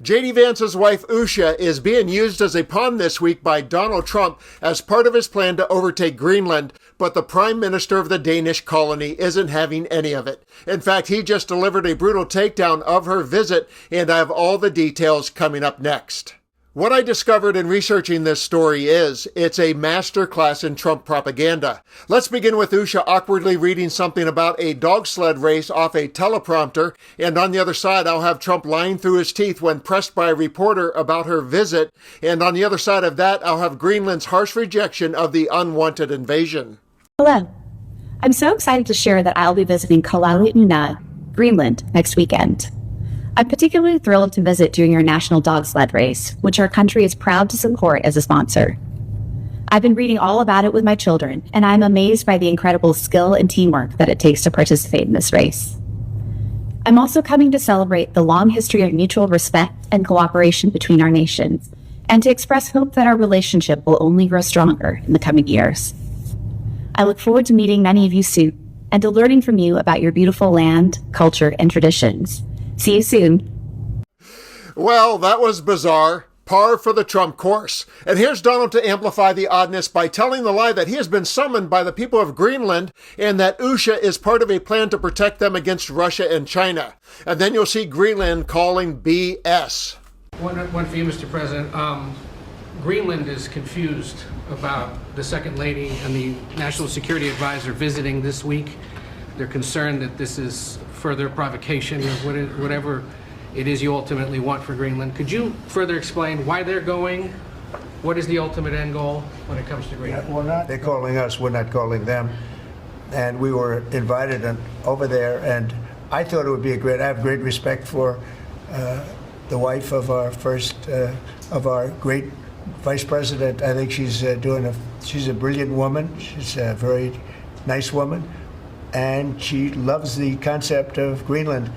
J.D. Vance's wife, Usha, is being used as a pawn this week by Donald Trump as part of his plan to overtake Greenland, but the Prime Minister of the Danish colony isn't having any of it. In fact, he just delivered a brutal takedown of her visit, and I have all the details coming up next. What I discovered in researching this story is it's a masterclass in Trump propaganda. Let's begin with Usha awkwardly reading something about a dog sled race off a teleprompter, and on the other side I'll have Trump lying through his teeth when pressed by a reporter about her visit, and on the other side of that I'll have Greenland's harsh rejection of the unwanted invasion. Hello. I'm so excited to share that I'll be visiting Kalaalleq, Greenland, next weekend. I'm particularly thrilled to visit during our national dog sled race, which our country is proud to support as a sponsor. I've been reading all about it with my children, and I'm amazed by the incredible skill and teamwork that it takes to participate in this race. I'm also coming to celebrate the long history of mutual respect and cooperation between our nations, and to express hope that our relationship will only grow stronger in the coming years. I look forward to meeting many of you soon, and to learning from you about your beautiful land, culture, and traditions. See you soon. Well, that was bizarre. Par for the Trump course. And here's Donald to amplify the oddness by telling the lie that he has been summoned by the people of Greenland and that Usha is part of a plan to protect them against Russia and China. And then you'll see Greenland calling BS. One for you, Mr. President. Greenland is confused about the Second Lady and the National Security Advisor visiting this week. They're concerned that this is further provocation of whatever it is you ultimately want for Greenland. Could you further explain why they're going? What is the ultimate end goal when it comes to Greenland? Yeah, they're calling us, we're not calling them. And we were invited over there, and I thought it would be I have great respect for the wife of our great vice president. I think she's a brilliant woman. She's a very nice woman. And she loves the concept of Greenland.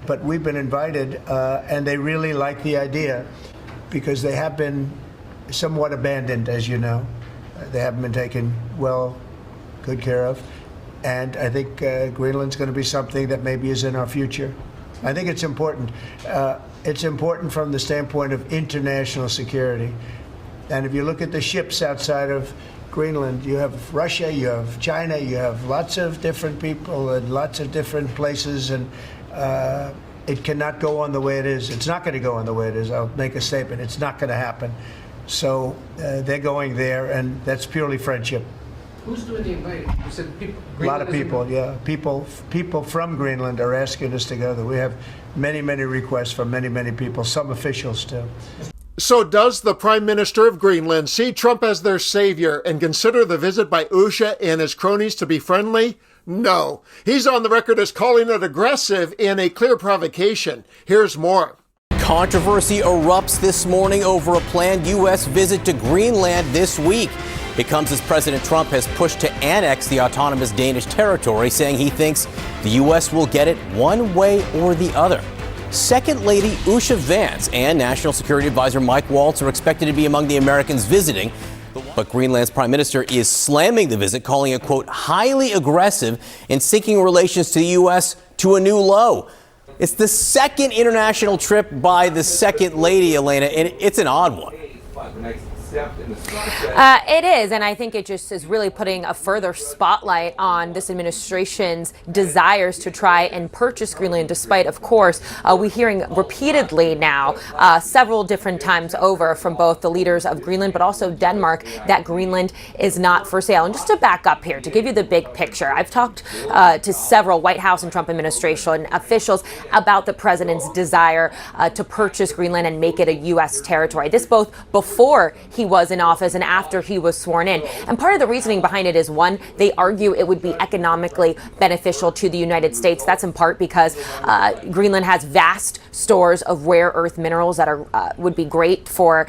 But we've been invited, and they really like the idea because they have been somewhat abandoned, as you know. They haven't been taken good care of. And I think Greenland's going to be something that maybe is in our future. I think it's important. It's important from the standpoint of international security. And if you look at the ships outside of Greenland, you have Russia, you have China, you have lots of different people and lots of different places, and it cannot go on the way it is. It's not going to go on the way it is. I'll make a statement. It's not going to happen. So they're going there, and that's purely friendship. Who's doing the inviting? You said people. A lot of people, yeah. People from Greenland are asking us to go there. We have many, many requests from many, many people, some officials too. So does the Prime Minister of Greenland see Trump as their savior and consider the visit by Usha and his cronies to be friendly? No. He's on the record as calling it aggressive and a clear provocation. Here's more. Controversy erupts this morning over a planned U.S. visit to Greenland this week. It comes as President Trump has pushed to annex the autonomous Danish territory, saying he thinks the U.S. will get it one way or the other. Second Lady Usha Vance and National Security Advisor Mike Waltz are expected to be among the Americans visiting. But Greenland's Prime Minister is slamming the visit, calling it, quote, highly aggressive and sinking relations to the U.S. to a new low. It's the second international trip by the Second Lady, Elena, and it's an odd one. It is, and I think it just is really putting a further spotlight on this administration's desires to try and purchase Greenland, despite, of course, we're hearing repeatedly now, several different times over from both the leaders of Greenland, but also Denmark, that Greenland is not for sale. And just to back up here, to give you the big picture, I've talked to several White House and Trump administration officials about the president's desire to purchase Greenland and make it a U.S. territory. This both before he was in office and after he was sworn in. And part of the reasoning behind it is, one, they argue it would be economically beneficial to the United States. That's in part because Greenland has vast stores of rare earth minerals that are would be great for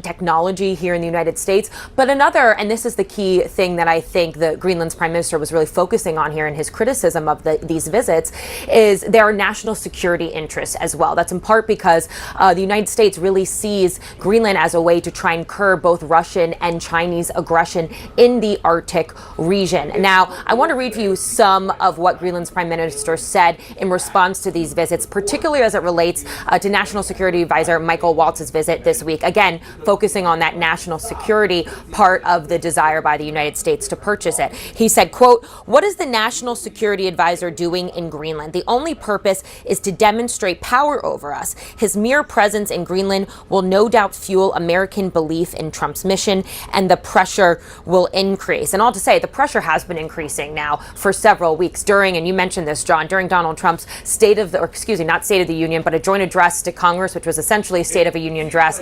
technology here in the United States. But another, and this is the key thing that I think the Greenland's Prime Minister was really focusing on here in his criticism of these visits, is there are national security interests as well. That's in part because the United States really sees Greenland as a way to try and curb both Russian and Chinese aggression in the Arctic region. Now, I want to read for you some of what Greenland's prime minister said in response to these visits, particularly as it relates to National Security Advisor Michael Waltz's visit this week. Again, focusing on that national security part of the desire by the United States to purchase it. He said, quote, "What is the National Security Advisor doing in Greenland? The only purpose is to demonstrate power over us. His mere presence in Greenland will no doubt fuel American belief in Trump's mission, and the pressure will increase." And all to say, the pressure has been increasing now for several weeks during, and you mentioned this, John, during Donald Trump's not State of the Union, but a joint address to Congress, which was essentially a State of the Union address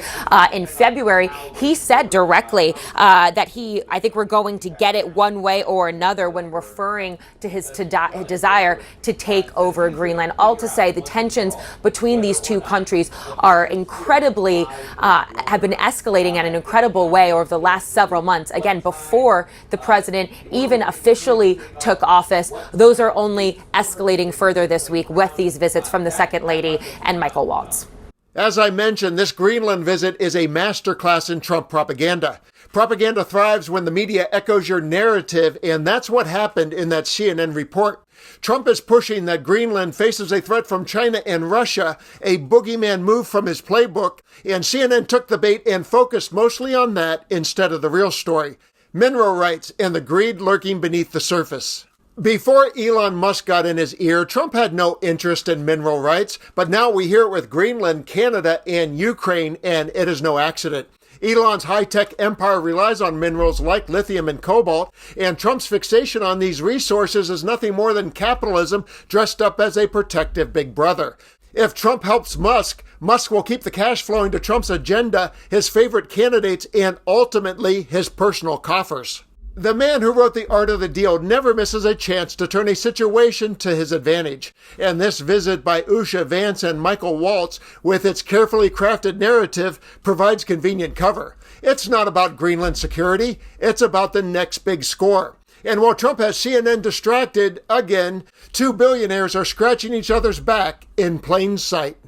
in February. He said directly that I think we're going to get it one way or another when referring to his desire to take over Greenland. All to say, the tensions between these two countries are incredibly, have been escalating at an incredible way over the last several months. Again, before the president even officially took office, those are only escalating further this week with these visits from the Second Lady and Michael Waltz. As I mentioned, this Greenland visit is a masterclass in Trump propaganda. Propaganda thrives when the media echoes your narrative, and that's what happened in that CNN report. Trump is pushing that Greenland faces a threat from China and Russia, a boogeyman move from his playbook, and CNN took the bait and focused mostly on that instead of the real story: mineral rights and the greed lurking beneath the surface. Before Elon Musk got in his ear, Trump had no interest in mineral rights, but now we hear it with Greenland, Canada, and Ukraine, and it is no accident. Elon's high-tech empire relies on minerals like lithium and cobalt, and Trump's fixation on these resources is nothing more than capitalism dressed up as a protective big brother. If Trump helps Musk, Musk will keep the cash flowing to Trump's agenda, his favorite candidates, and ultimately his personal coffers. The man who wrote The Art of the Deal never misses a chance to turn a situation to his advantage. And this visit by Usha Vance and Michael Waltz, with its carefully crafted narrative, provides convenient cover. It's not about Greenland security, it's about the next big score. And while Trump has CNN distracted, again, two billionaires are scratching each other's back in plain sight.